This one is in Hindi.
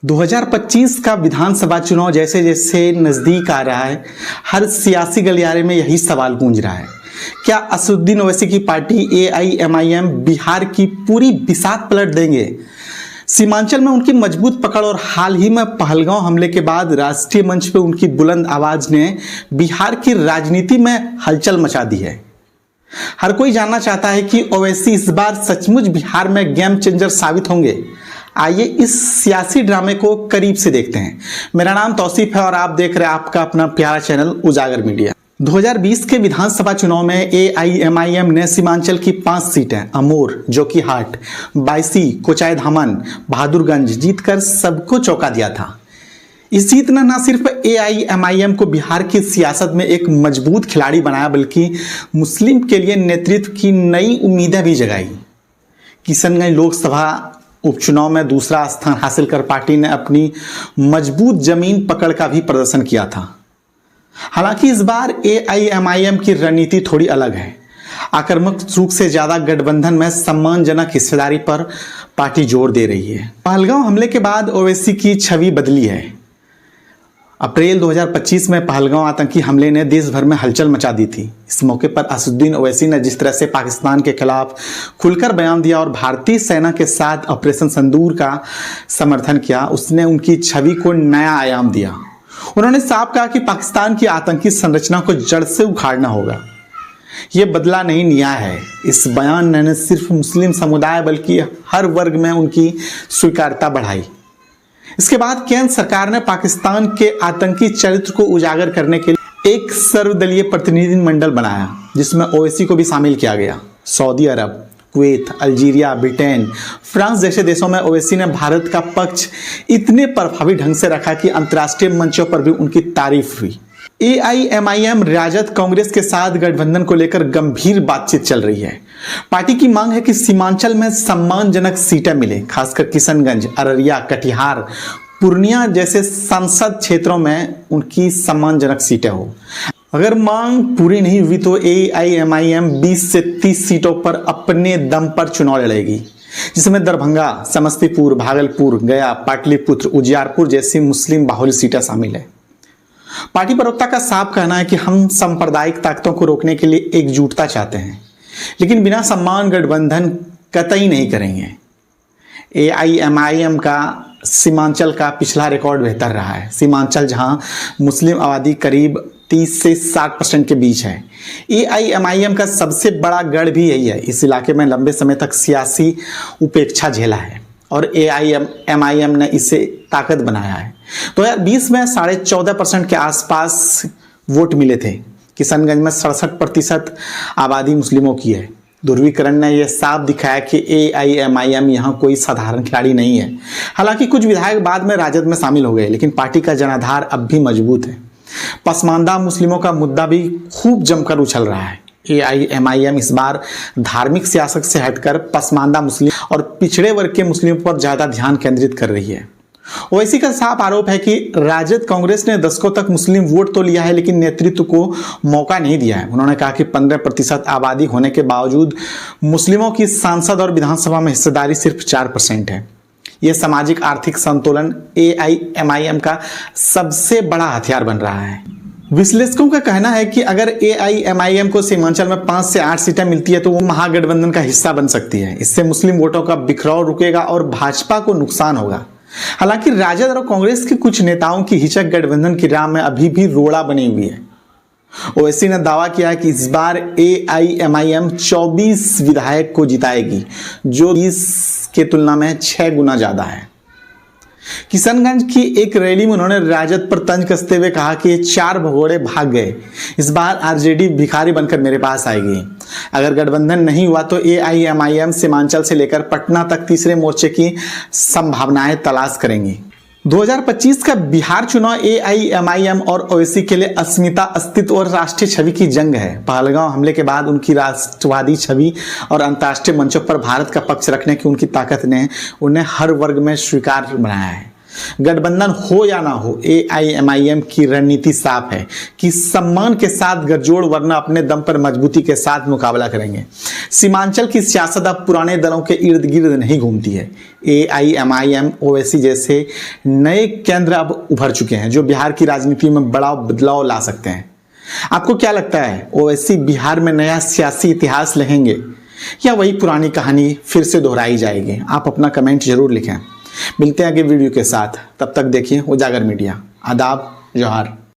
2025 का विधानसभा चुनाव जैसे जैसे नज़दीक आ रहा है, हर सियासी गलियारे में यही सवाल गूंज रहा है। क्या असदुद्दीन ओवैसी की पार्टी AIMIM बिहार की पूरी बिसात पलट देंगे? सीमांचल में उनकी मजबूत पकड़ और हाल ही में पहलगांव हमले के बाद राष्ट्रीय मंच पर उनकी बुलंद आवाज ने बिहार की राजनीति में हलचल मचा दी है। हर कोई जानना चाहता है कि ओवैसी इस बार सचमुच बिहार में गेम चेंजर साबित होंगे। आइए इस सियासी ड्रामे को करीब से देखते हैं। मेरा नाम तौसीफ है और आप देख रहे हैं आपका अपना प्यारा चैनल उजागर मीडिया। 2020 के विधानसभा चुनाव में AIMIM ने सीमांचल की 5 सीटें अमोर, जोकीहाट, बायसी, कोचाई धामन, बहादुरगंज जीतकर सबको चौंका दिया था। इस जीत ने न सिर्फ AIMIM को बिहार की सियासत में एक मजबूत खिलाड़ी बनाया, बल्कि मुस्लिम के लिए नेतृत्व की नई उम्मीदें भी जगाई। किशनगंज लोकसभा उपचुनाव में दूसरा स्थान हासिल कर पार्टी ने अपनी मजबूत जमीन पकड़ का भी प्रदर्शन किया था। हालांकि इस बार AIMIM की रणनीति थोड़ी अलग है। आक्रामक रूप से ज्यादा गठबंधन में सम्मानजनक हिस्सेदारी पर पार्टी जोर दे रही है। पहलगांव हमले के बाद ओवैसी की छवि बदली है। अप्रैल 2025 में पहलगांव आतंकी हमले ने देश भर में हलचल मचा दी थी। इस मौके पर असदुद्दीन ओवैसी ने जिस तरह से पाकिस्तान के खिलाफ खुलकर बयान दिया और भारतीय सेना के साथ ऑपरेशन सिंदूर का समर्थन किया, उसने उनकी छवि को नया आयाम दिया। उन्होंने साफ कहा कि पाकिस्तान की आतंकी संरचना को जड़ से उखाड़ना होगा। यह बदला नहीं न्याय है। इस बयान ने न सिर्फ मुस्लिम समुदाय बल्कि हर वर्ग में उनकी स्वीकार्यता बढ़ाई। इसके बाद केंद्र सरकार ने पाकिस्तान के आतंकी चरित्र को उजागर करने के लिए एक सर्वदलीय प्रतिनिधिमंडल बनाया, जिसमें ओवैसी को भी शामिल किया गया। सऊदी अरब, कुवैत, अल्जीरिया, ब्रिटेन, फ्रांस जैसे देशों में ओवैसी ने भारत का पक्ष इतने प्रभावी ढंग से रखा कि अंतर्राष्ट्रीय मंचों पर भी उनकी तारीफ हुई। AIMIM राजद कांग्रेस के साथ गठबंधन को लेकर गंभीर बातचीत चल रही है। पार्टी की मांग है कि सीमांचल में सम्मानजनक सीटें मिले, खासकर किशनगंज, अररिया, कटिहार, पूर्णिया जैसे संसद क्षेत्रों में उनकी सम्मानजनक सीटें हो। अगर मांग पूरी नहीं हुई तो AIMIM 20 से 30 सीटों पर अपने दम पर चुनाव लड़ेगी, जिसमें दरभंगा, समस्तीपुर, भागलपुर, गया, पाटलिपुत्र, उजियारपुर जैसी मुस्लिम बाहुल्य सीटें शामिल है। पार्टी प्रवक्ता का साफ कहना है कि हम सांप्रदायिक ताकतों को रोकने के लिए एकजुटता चाहते हैं, लेकिन बिना सम्मान गठबंधन कतई नहीं करेंगे। AIMIM का सीमांचल का पिछला रिकॉर्ड बेहतर रहा है। सीमांचल जहां मुस्लिम आबादी करीब 30 से 60% के बीच है। AIMIM का सबसे बड़ा गढ़ भी यही है। इस इलाके में लंबे समय तक सियासी उपेक्षा झेला है और AIMIM ने इसे ताकत बनाया है। 2020 में 14.5% के आसपास वोट मिले थे। किशनगंज में 67% आबादी मुस्लिमों की है। ध्रुवीकरण ने यह साफ दिखाया कि AIMIM यहाँ कोई साधारण खिलाड़ी नहीं है। हालांकि कुछ विधायक बाद में राजद में शामिल हो गए, लेकिन पार्टी का जनाधार अब भी मजबूत है। पसमानदा मुस्लिमों का मुद्दा भी खूब जमकर उछल रहा है। AIMIM इस बार धार्मिक सियासत से हटकर पसमानदा मुस्लिम और पिछड़े वर्ग के मुस्लिमों पर ज्यादा ध्यान केंद्रित कर रही है। ओवैसी का साफ आरोप है कि राजद कांग्रेस ने दशकों तक मुस्लिम वोट तो लिया है, लेकिन नेतृत्व को मौका नहीं दिया है। उन्होंने कहा कि 15% आबादी होने के बावजूद मुस्लिमों की सांसद और विधानसभा में हिस्सेदारी सिर्फ 4% है। यह सामाजिक आर्थिक संतुलन AIMIM का सबसे बड़ा हथियार बन रहा है। विश्लेषकों का कहना है कि अगर AIMIM को सीमांचल में 5 से 8 सीटें मिलती है तो वो महागठबंधन का हिस्सा बन सकती है। इससे मुस्लिम वोटों का बिखराव रुकेगा और भाजपा को नुकसान होगा। हालांकि राजद और कांग्रेस के कुछ नेताओं की हिचक गठबंधन की राह में अभी भी रोड़ा बनी हुई है। ओवैसी ने दावा किया कि इस बार AIMIM 24 विधायक को जिताएगी, जो 20 के तुलना में 6 गुना ज्यादा है। किशनगंज की एक रैली में उन्होंने राजद पर तंज कसते हुए कहा कि ये 4 भगोड़े भाग गए, इस बार RJD भिखारी बनकर मेरे पास आएगी। अगर गठबंधन नहीं हुआ तो AIMIM सीमांचल से लेकर पटना तक तीसरे मोर्चे की संभावनाएं तलाश करेंगी। 2025 का बिहार चुनाव AIMIM और ओवैसी के लिए अस्मिता, अस्तित्व और राष्ट्रीय छवि की जंग है। पहलगांव हमले के बाद उनकी राष्ट्रवादी छवि और अंतर्राष्ट्रीय मंचों पर भारत का पक्ष रखने की उनकी ताकत ने उन्हें हर वर्ग में स्वीकार बनाया है। गठबंधन हो या ना हो, AIMIM की रणनीति साफ है कि सम्मान के साथ गठजोड़, वरना अपने दम पर मजबूती के साथ मुकाबला करेंगे। सीमांचल की सियासत अब पुराने दलों के इर्द गिर्द नहीं घूमती है। AIMIM, ओवैसी जैसे नए केंद्र अब उभर चुके हैं जो बिहार की राजनीति में बड़ा बदलाव ला सकते हैं। आपको क्या लगता है, ओवैसी बिहार में नया सियासी इतिहास लिखेंगे या वही पुरानी कहानी फिर से दोहराई जाएगी? आप अपना कमेंट जरूर लिखें। मिलते हैं आगे वीडियो के साथ, तब तक देखिए उजागर मीडिया। आदाब, जोहार।